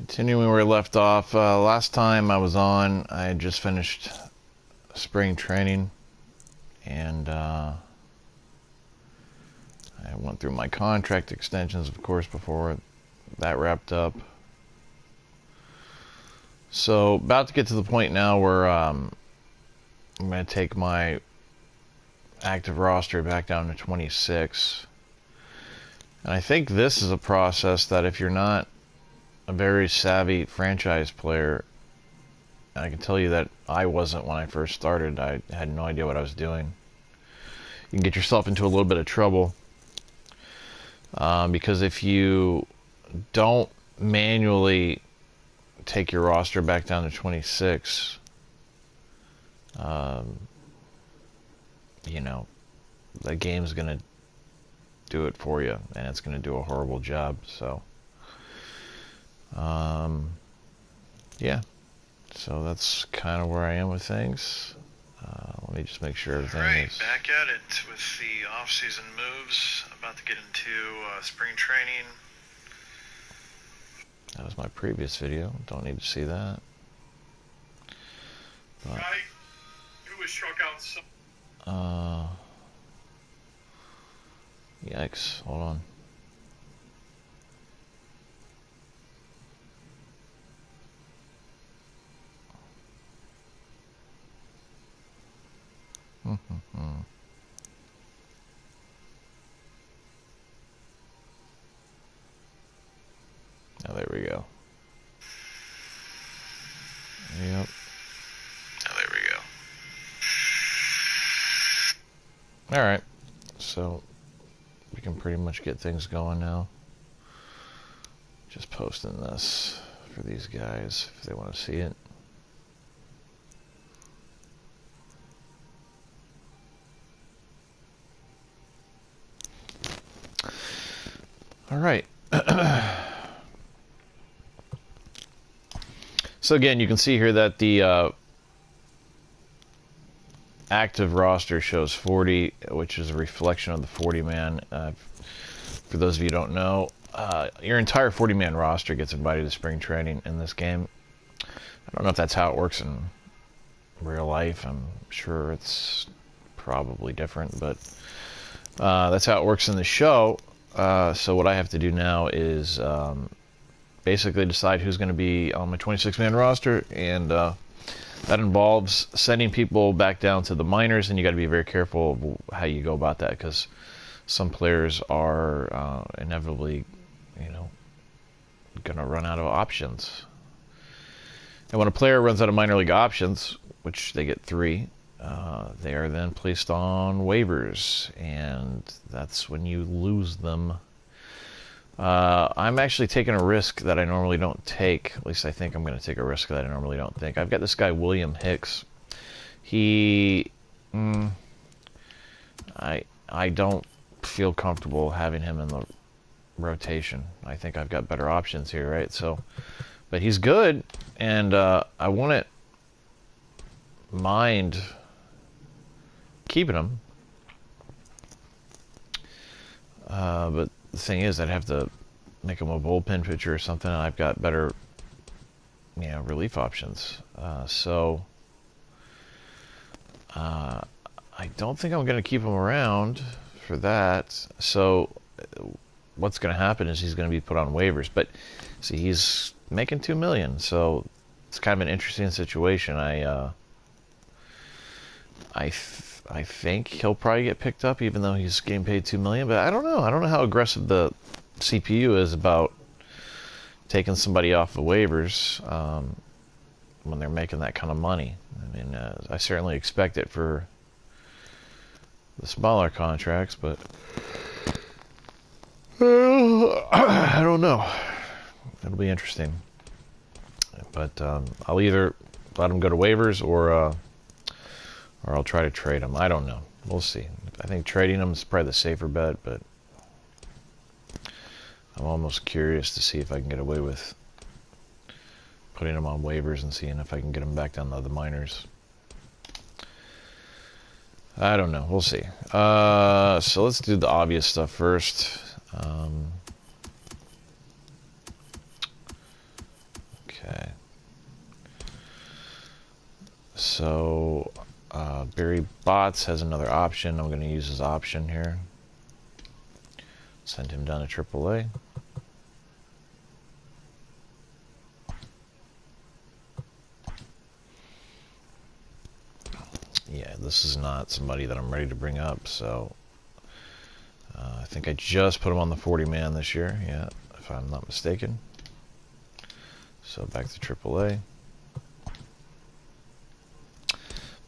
Continuing where we left off, last time I was on, I had just finished spring training, and I went through my contract extensions, of course, before that wrapped up. So, about to get to the point now where I'm going to take my active roster back down to 26. And I think this is a process that if you're not a very savvy franchise player, I can tell you that I wasn't when I first started. I had no idea what I was doing. You can get yourself into a little bit of trouble because if you don't manually take your roster back down to 26, you know, the game's going to do it for you, and it's going to do a horrible job. So yeah, so that's kind of where I am with things. Let me just make sure everything is... Back at it with the off-season moves. About to get into spring training. That was my previous video. Don't need to see that. But, guy who was struck out. Yikes! Hold on. Oh, there we go. Yep. Oh, there we go. Alright. So, we can pretty much get things going now. Just posting this for these guys if they want to see it. Alright. So again, you can see here that the active roster shows 40, which is a reflection of the 40-man. For those of you who don't know, your entire 40-man roster gets invited to spring training in this game. I don't know if that's how it works in real life. I'm sure it's probably different, but that's how it works in the show. So what I have to do now is basically decide who's going to be on my 26-man roster, and that involves sending people back down to the minors, and you got to be very careful of how you go about that, because some players are inevitably, you know, going to run out of options. And when a player runs out of minor league options, which they get 3, they are then placed on waivers, and that's when you lose them. I'm actually taking a risk that I normally don't take. At least I think I'm going to take a risk that I normally don't take. I've got this guy, William Hicks. He... I don't feel comfortable having him in the rotation. I think I've got better options here, right? So, but he's good, and I wouldn't mind keeping him. But the thing is, I'd have to make him a bullpen pitcher or something, and I've got better, you know, relief options. So I don't think I'm going to keep him around for that. So what's going to happen is he's going to be put on waivers. But see, he's making $2 million, so it's kind of an interesting situation. I think he'll probably get picked up, even though he's getting paid $2 million. But I don't know. I don't know how aggressive the CPU is about taking somebody off the waivers when they're making that kind of money. I mean, I certainly expect it for the smaller contracts, but I don't know. It'll be interesting. But I'll either let him go to waivers or I'll try to trade him. I don't know. We'll see. I think trading him is probably the safer bet, but I'm almost curious to see if I can get away with putting him on waivers and seeing if I can get him back down to the minors. I don't know. We'll see. So let's do the obvious stuff first. So Barry Botts has another option. I'm going to use his option here. Send him down to AAA. Yeah, this is not somebody that I'm ready to bring up, so I think I just put him on the 40-man this year, yeah, if I'm not mistaken. So back to AAA.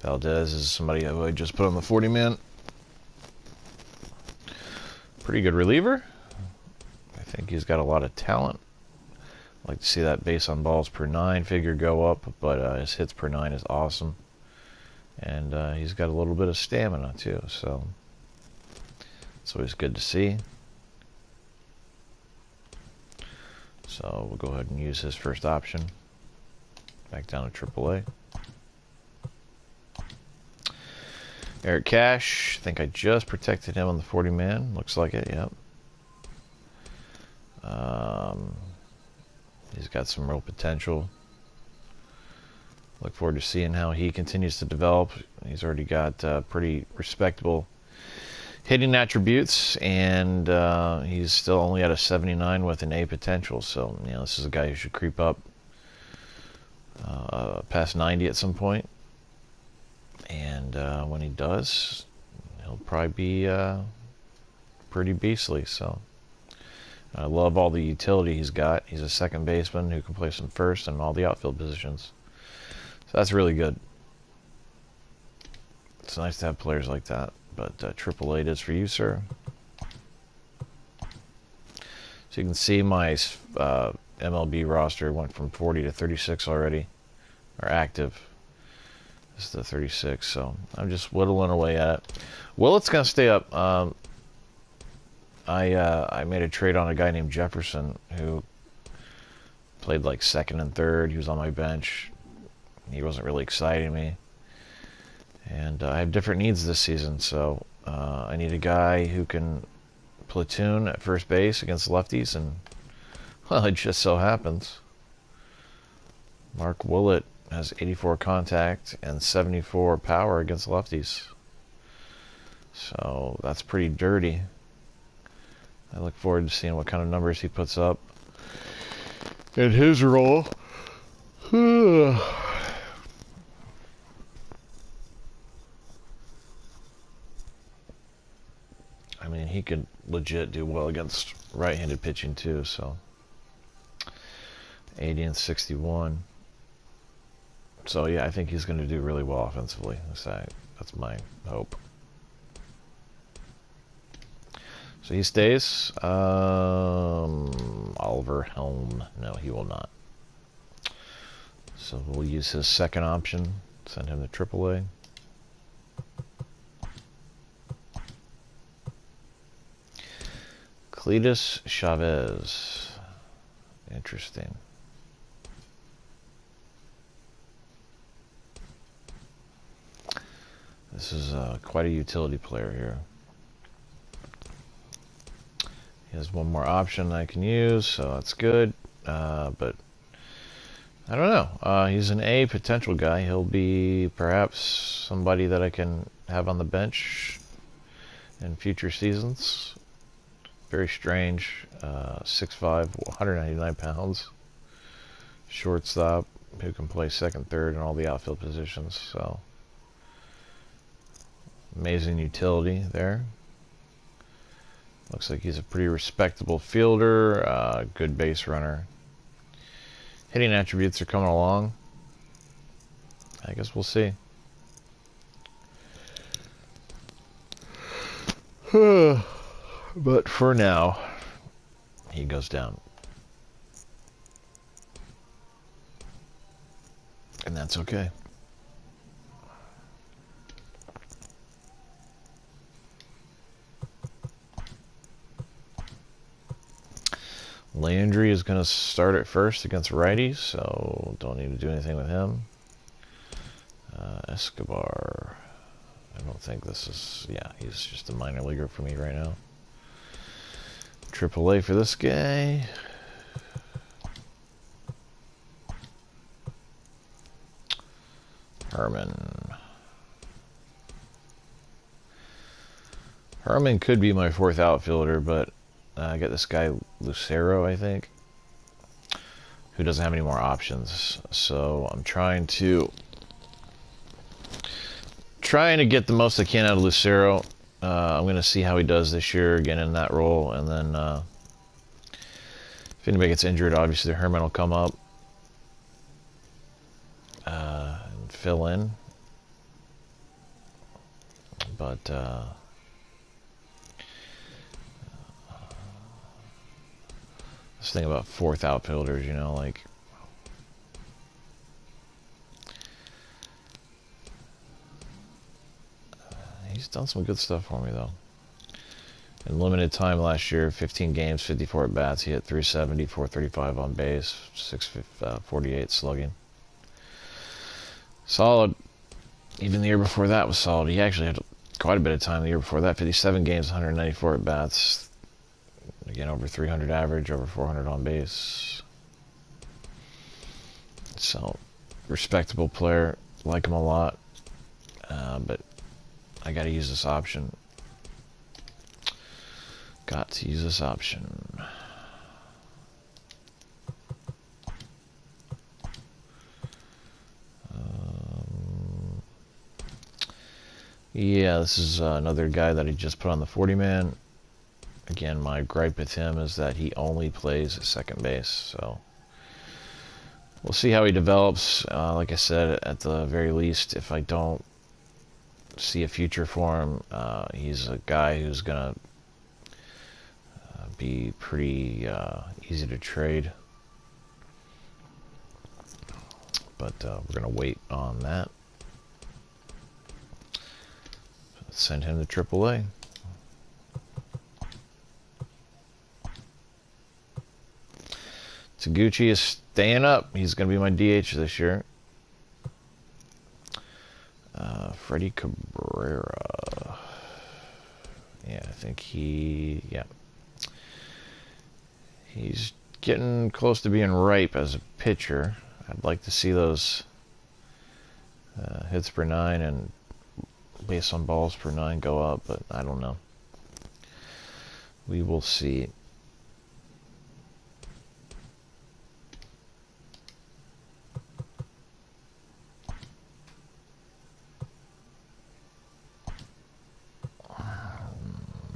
Valdez is somebody who I just put on the 40-man. Pretty good reliever. I think he's got a lot of talent. I'd like to see that base on balls per 9 figure go up, but his hits per 9 is awesome. And he's got a little bit of stamina too, so it's always good to see. So we'll go ahead and use his first option. Back down to AAA. Eric Cash, I think I just protected him on the 40-man. Looks like it, yep. He's got some real potential. Look forward to seeing how he continues to develop. He's already got pretty respectable hitting attributes, and he's still only at a 79 with an A potential. So, you know, this is a guy who should creep up past 90 at some point. And when he does, he'll probably be pretty beastly. So I love all the utility he's got. He's a second baseman who can play some first and all the outfield positions. So that's really good. It's nice to have players like that. But AAA it is for you, sir. So you can see my MLB roster went from 40 to 36 already, or active. This is the 36, so I'm just whittling away at it. Willett's going to stay up. I made a trade on a guy named Jefferson who played like second and third. He was on my bench. He wasn't really exciting me. And I have different needs this season, so I need a guy who can platoon at first base against lefties, and, well, it just so happens Mark Willett has 84 contact and 74 power against lefties. So that's pretty dirty. I look forward to seeing what kind of numbers he puts up in his role. I mean, he could legit do well against right-handed pitching too, so 80 and 61. So yeah, I think he's going to do really well offensively. That's my hope. So he stays. Oliver Helm. No, he will not. So we'll use his second option. Send him to AAA. Cletus Chavez. Interesting. This is quite a utility player here. He has one more option I can use, so that's good. But I don't know. He's an A potential guy. He'll be perhaps somebody that I can have on the bench in future seasons. Very strange. 6'5", 199 pounds. Shortstop who can play second, third, and all the outfield positions. So amazing utility there. Looks like he's a pretty respectable fielder, good base runner. Hitting attributes are coming along. I guess we'll see. But for now, he goes down. And that's okay. Landry is going to start at first against righties, so don't need to do anything with him. Escobar. I don't think this is... Yeah, he's just a minor leaguer for me right now. AAA for this guy. Herman. Herman could be my fourth outfielder, but I got this guy Lucero, I think, who doesn't have any more options. So I'm trying to get the most I can out of Lucero. I'm going to see how he does this year, again in that role, and then if anybody gets injured, obviously the Herman will come up and fill in. But this thing about fourth outfielders, you know, like he's done some good stuff for me though. In limited time last year, 15 games, 54 at bats, he hit 370, 435 on base, 648 slugging. Solid. Even the year before that was solid. He actually had quite a bit of time the year before that. 57 games, 194 at bats. Again, over 300 average, over 400 on base. So, respectable player. Like him a lot. But I got to use this option. Got to use this option. Yeah, this is another guy that he just put on the 40-man. Again, my gripe with him is that he only plays second base. So we'll see how he develops. Like I said, at the very least, if I don't see a future for him, he's a guy who's going to be pretty easy to trade. But we're going to wait on that. Send him to AAA. Taguchi is staying up. He's going to be my DH this year. Freddie Cabrera. Yeah, I think yeah. He's getting close to being ripe as a pitcher. I'd like to see those hits per 9 and base on balls per 9 go up, but I don't know. We will see.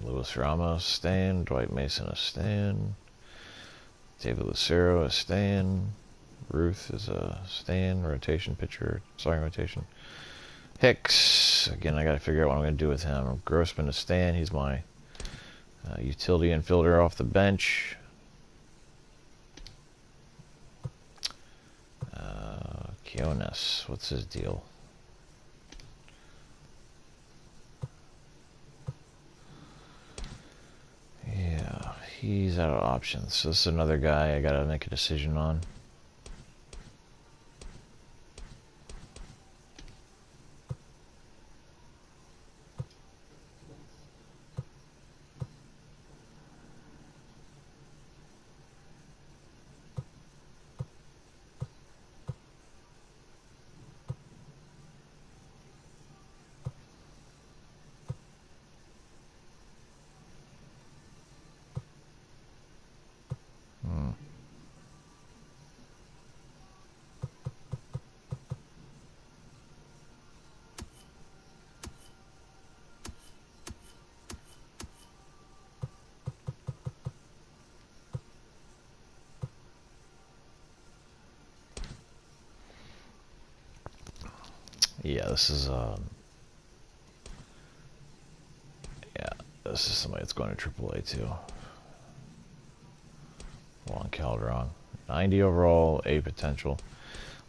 Luis Ramos staying. Dwight Mason is staying. David Lucero is staying. Ruth is a staying. Rotation pitcher. Starting rotation. Hicks. Again, I got to figure out what I'm going to do with him. Grossman is staying. He's my utility infielder off the bench. Quinones. What's his deal? Yeah, he's out of options. So this is another guy I got to make a decision on. Yeah, this is this is somebody that's going to AAA too. Juan Calderon. 90 overall, A potential.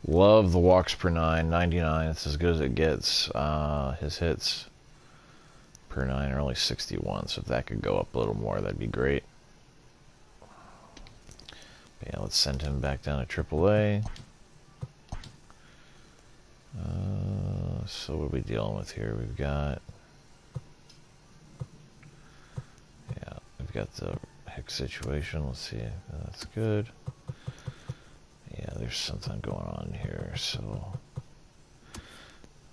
Love the walks per 9, 99. It's as good as it gets. His hits per 9 are only 61, so if that could go up a little more, that'd be great. But yeah, let's send him back down to AAA. So what are we dealing with here? We've got the Hicks situation. Let's see. That's good. Yeah, there's something going on here. So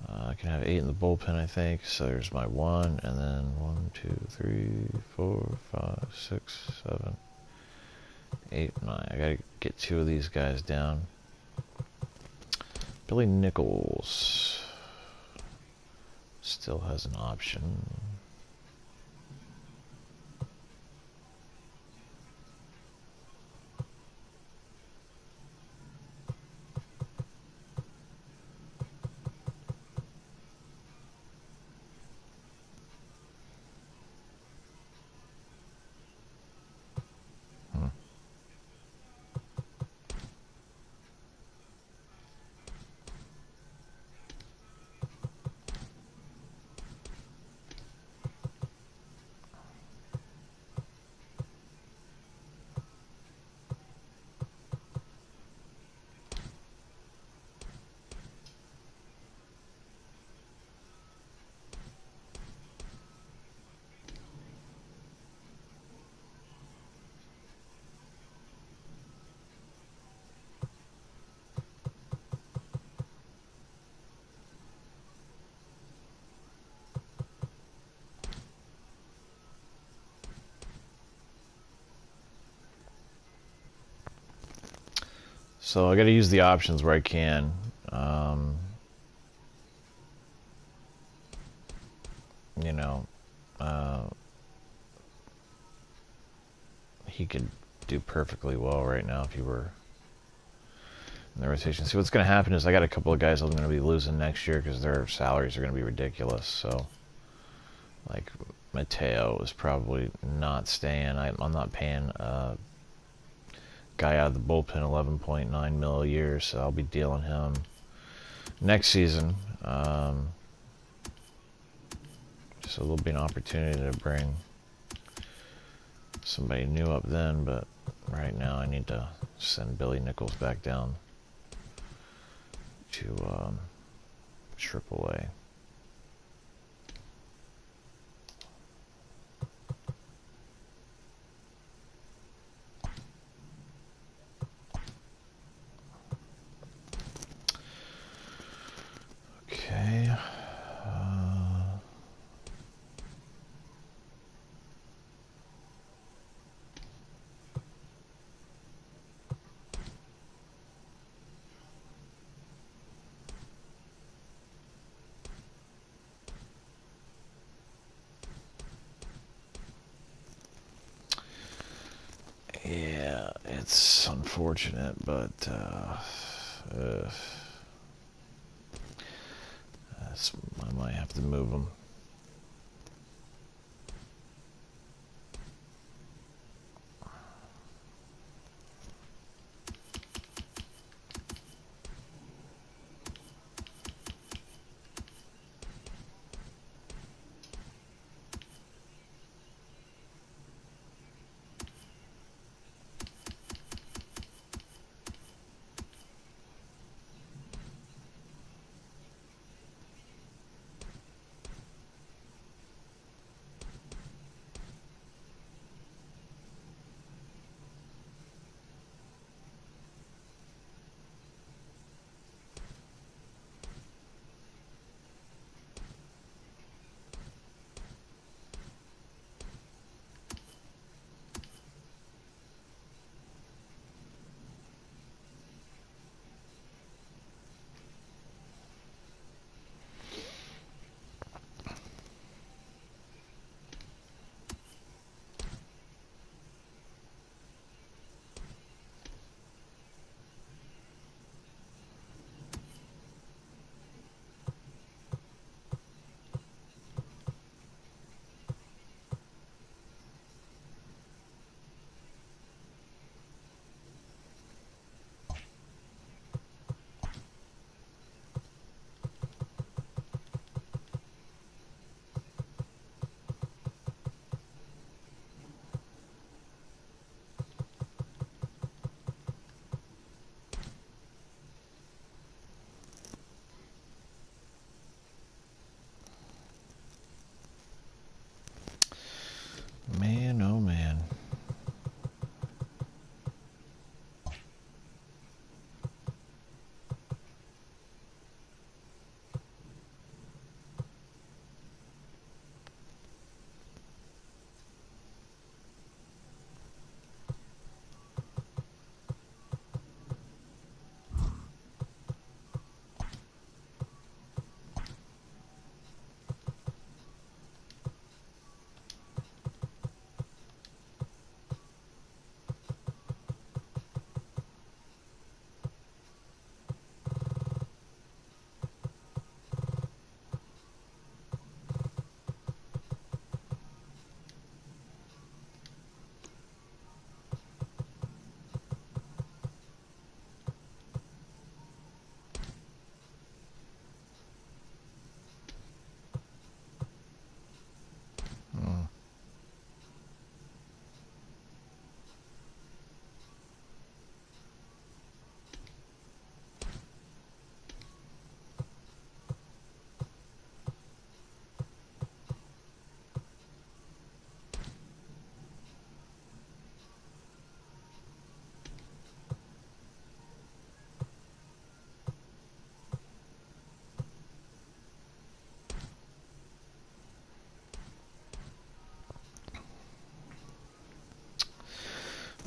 I can have 8 in the bullpen, I think. So there's my 1, and then 1, 2, 3, 4, 5, 6, 7, 8, 9. I gotta get 2 of these guys down. Billy Nichols still has an option. So I got to use the options where I can. You know, he could do perfectly well right now if he were in the rotation. See, what's going to happen is I got a couple of guys I'm going to be losing next year because their salaries are going to be ridiculous. So, like, Mateo is probably not staying. I'm not paying guy out of the bullpen 11.9 mil a year, so I'll be dealing him next season. So there'll be an opportunity to bring somebody new up then, but right now I need to send Billy Nichols back down to AAA. Okay. Yeah, it's unfortunate, but I might have to move him.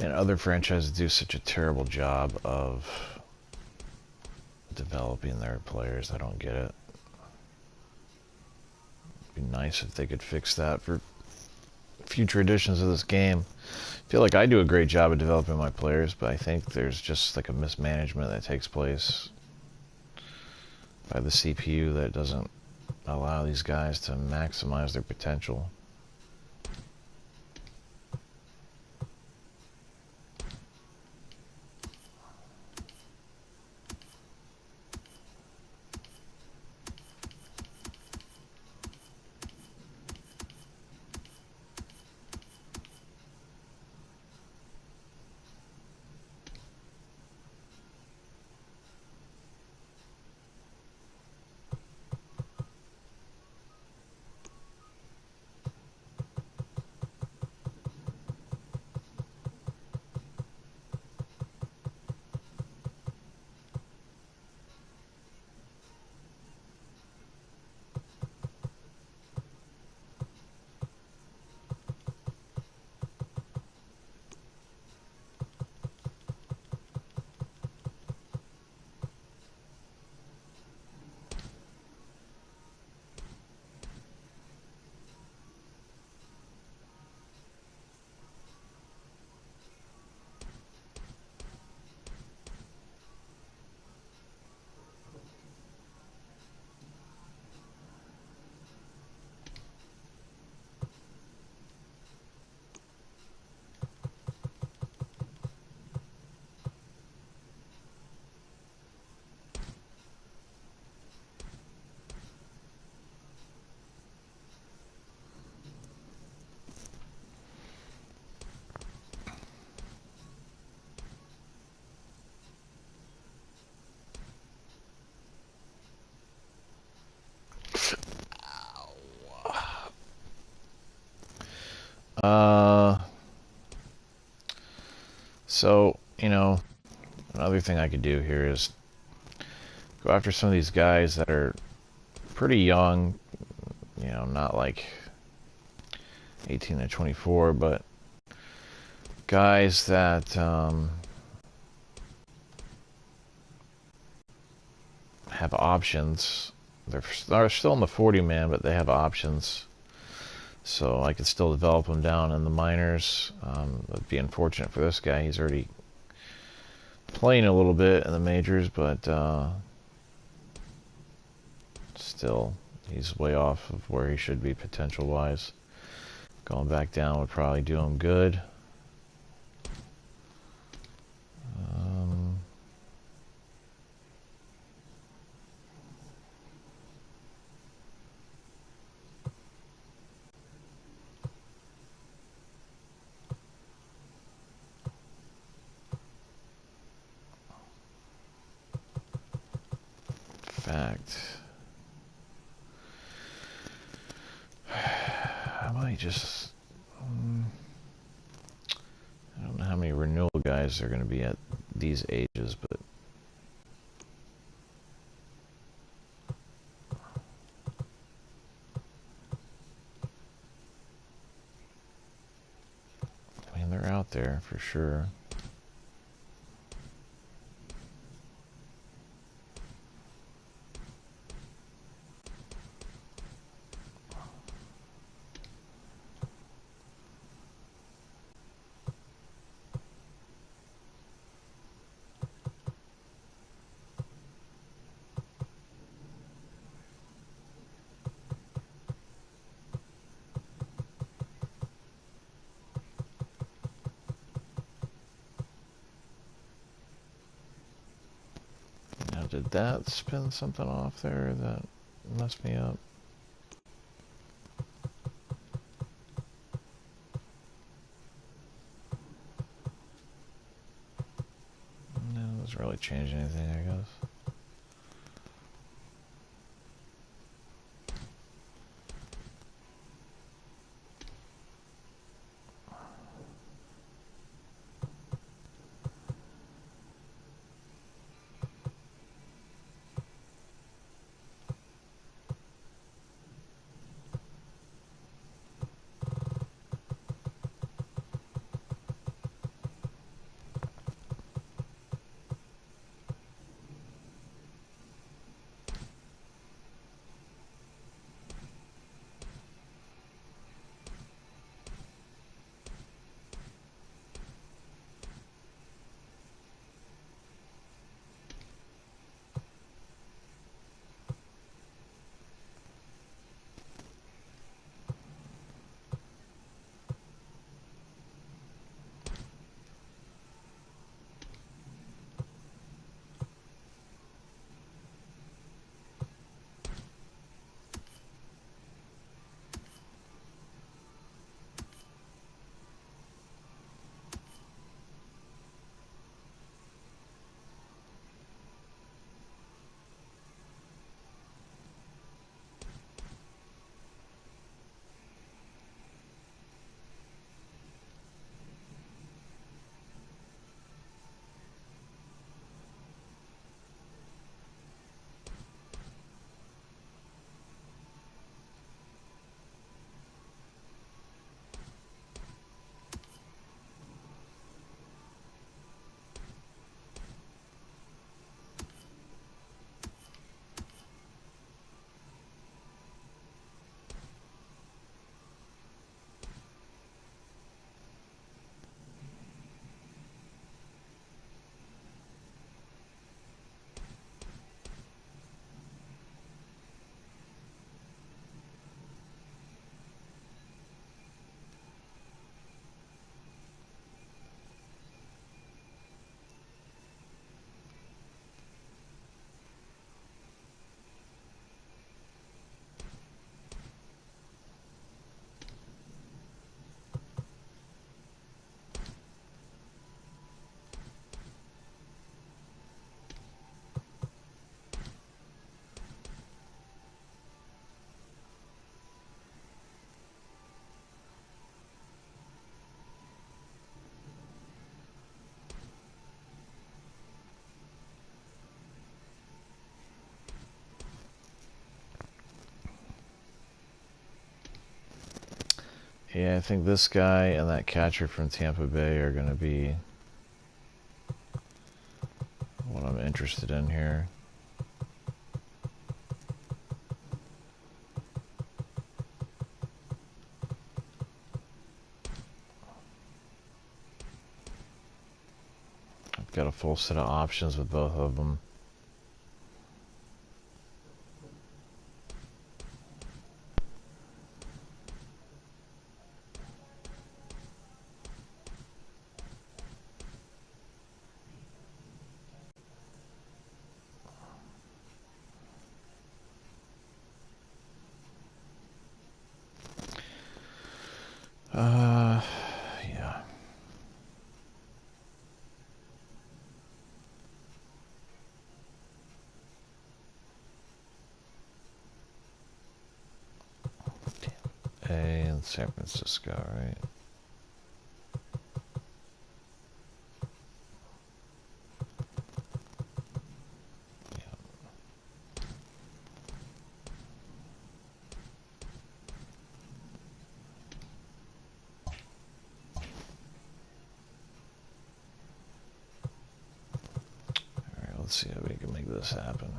And other franchises do such a terrible job of developing their players. I don't get it. It'd be nice if they could fix that for future editions of this game. I feel like I do a great job of developing my players, but I think there's just like a mismanagement that takes place by the CPU that doesn't allow these guys to maximize their potential. So, another thing I could do here is go after some of these guys that are pretty young, not like 18 to 24, but guys that have options. They're still in the 40 man, but they have options. So I could still develop them down in the minors. It'd be unfortunate for this guy. He's already playing a little bit in the majors, but still, he's way off of where he should be potential-wise. Going back down would probably do him good. Fact, I might just I don't know how many renewal guys are going to be at these ages, but I mean, they're out there for sure. Now, did that spin something off there that messed me up? No, it doesn't really change anything, I guess. Yeah, I think this guy and that catcher from Tampa Bay are going to be what I'm interested in here. I've got a full set of options with both of them. Yeah. A in San Francisco, right? Alright, let's see how we can make this happen.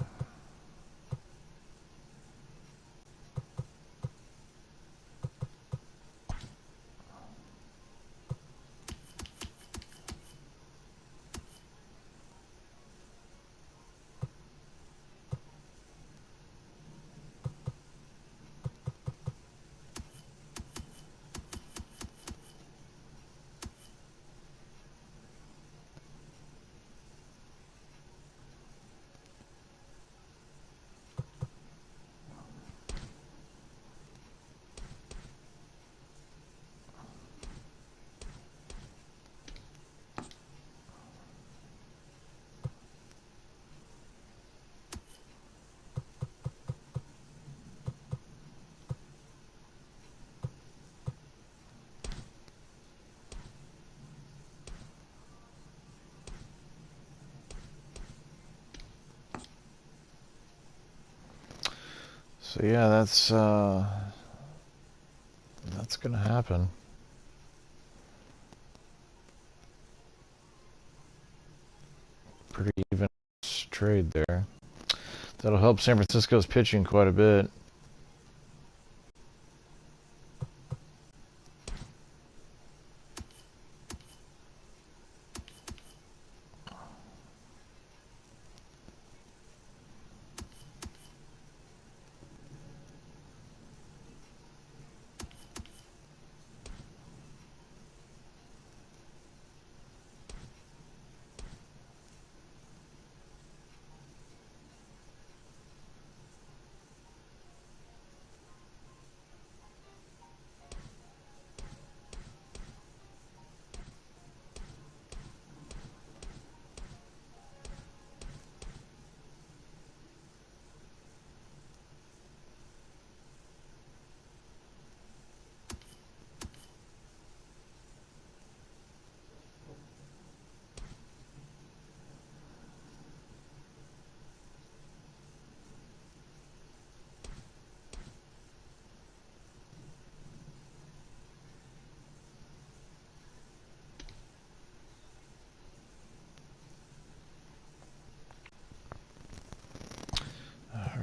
So yeah, that's gonna happen. Pretty even trade there. That'll help San Francisco's pitching quite a bit.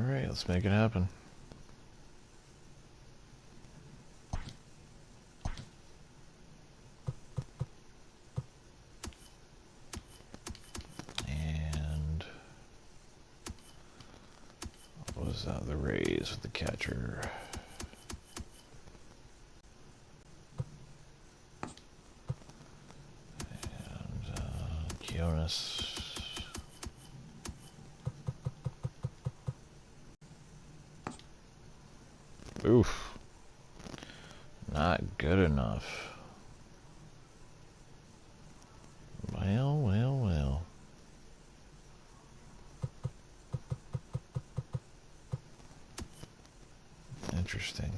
Alright, let's make it happen. And what was that? The Rays with the catcher. And Jonas. Oof. Not good enough. Well, well, well. Interesting.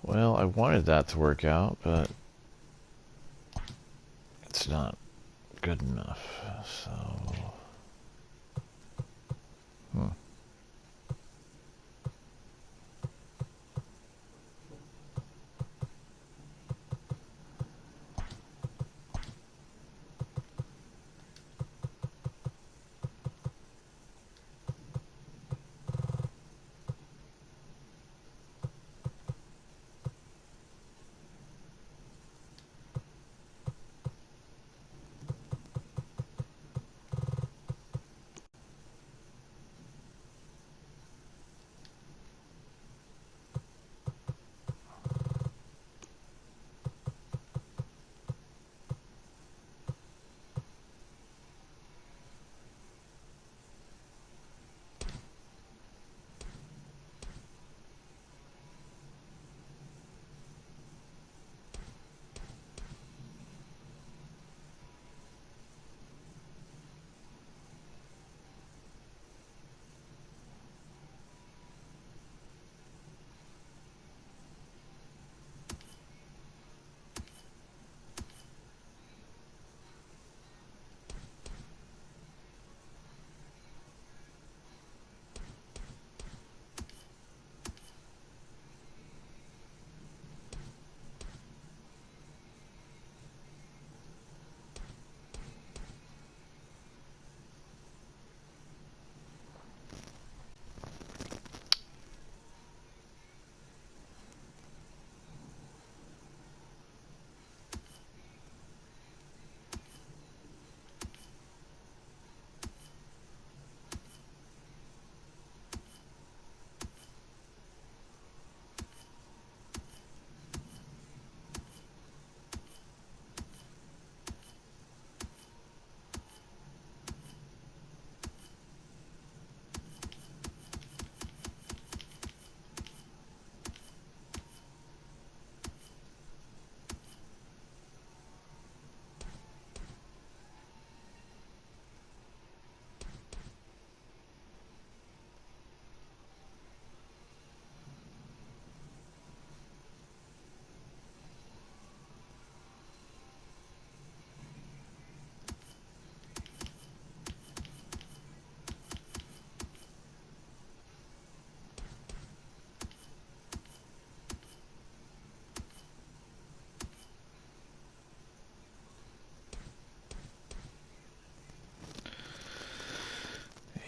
Well, I wanted that to work out, but it's not good enough. So,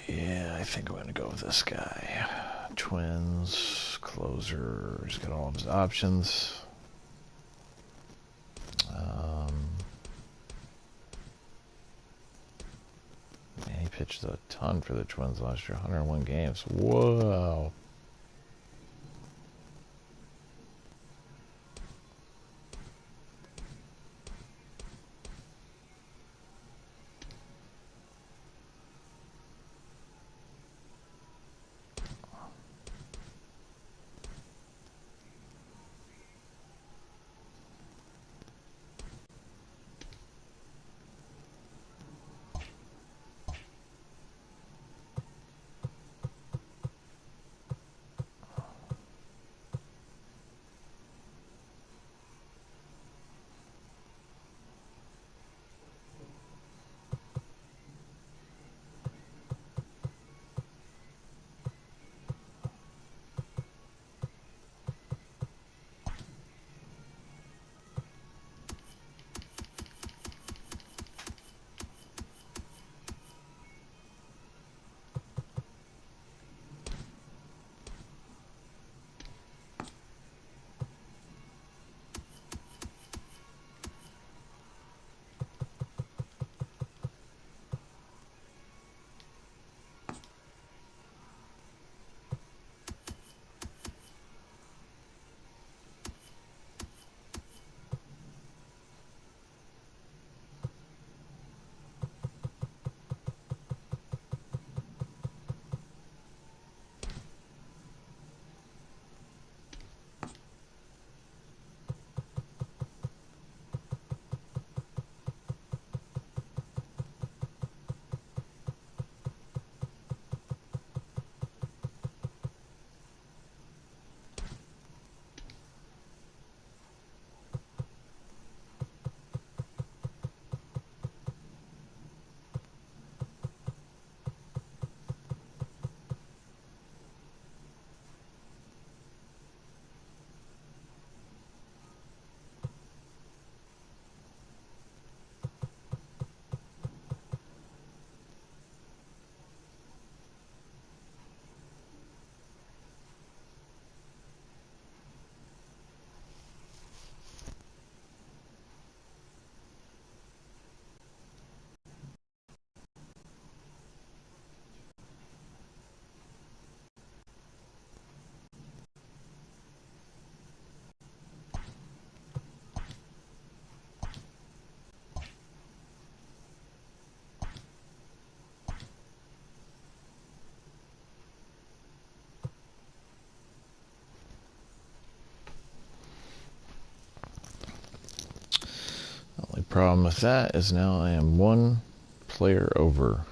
yeah, I think I'm going to go with this guy. Twins, closer, he's got all of his options. Man, he pitched a ton for the Twins last year, 101 games. Whoa. problem with that is now I am one player over.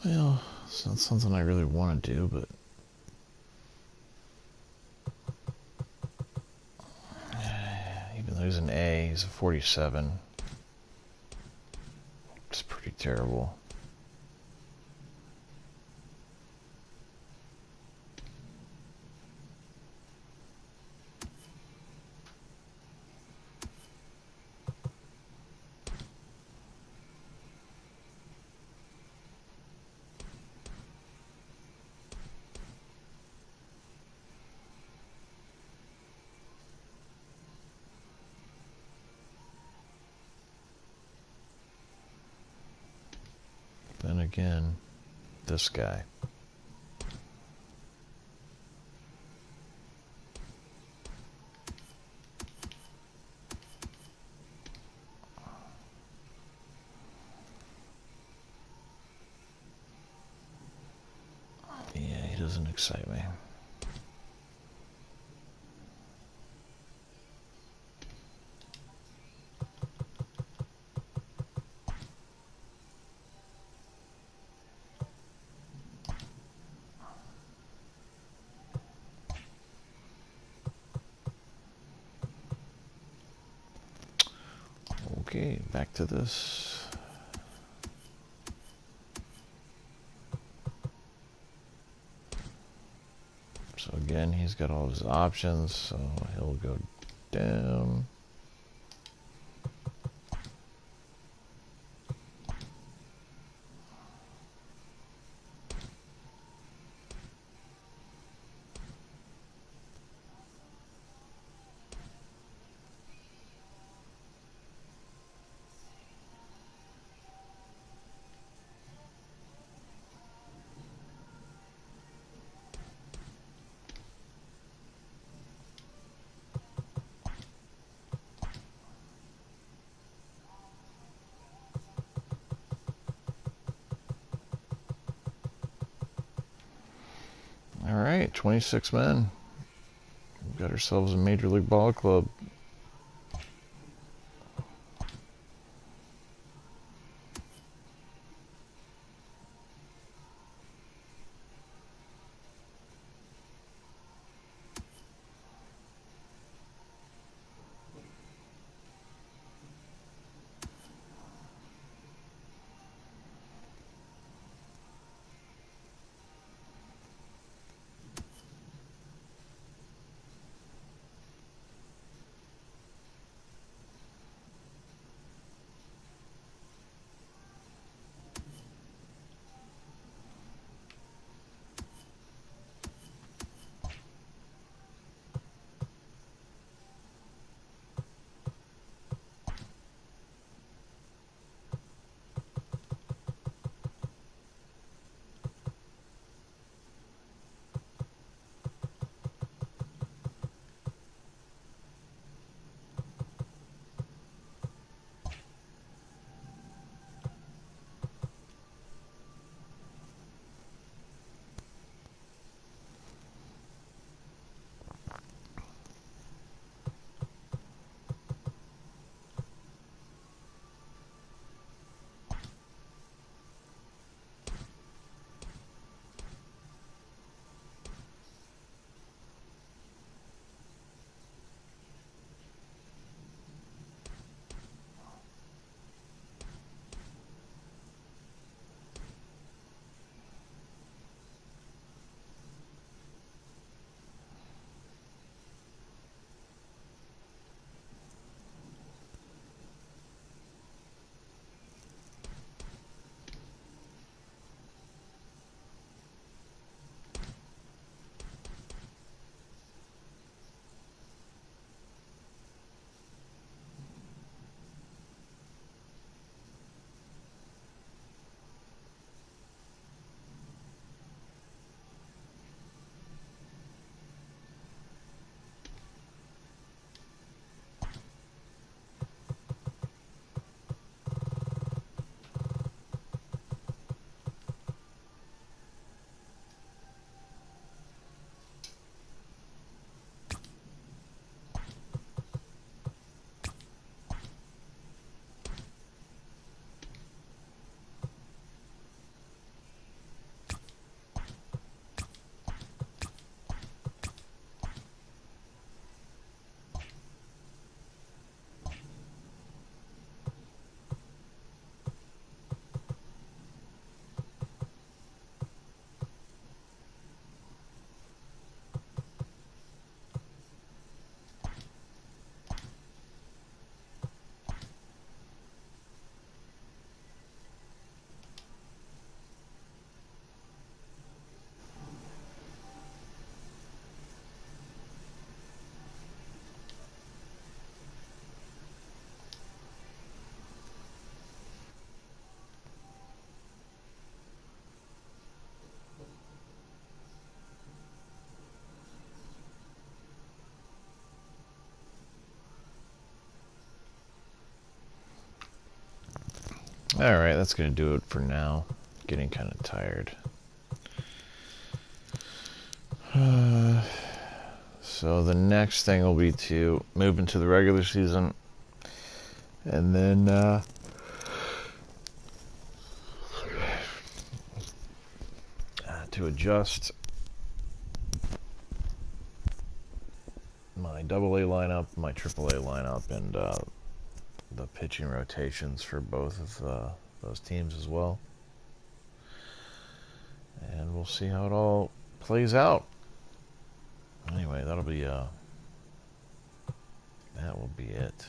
Well, it's not something I really want to do, but even though he's an A, he's a 47. It's pretty terrible. Then again, this guy. Yeah, he doesn't excite me. Okay, back to this. So again, he's got all his options, so he'll go down. All right, 26 men. We've got ourselves a Major League Ball Club. Alright, that's going to do it for now. Getting kind of tired. So the next thing will be to move into the regular season. And then to adjust my AA lineup, my AAA lineup, and the pitching rotations for both of those teams as well. And we'll see how it all plays out. Anyway, that will be it.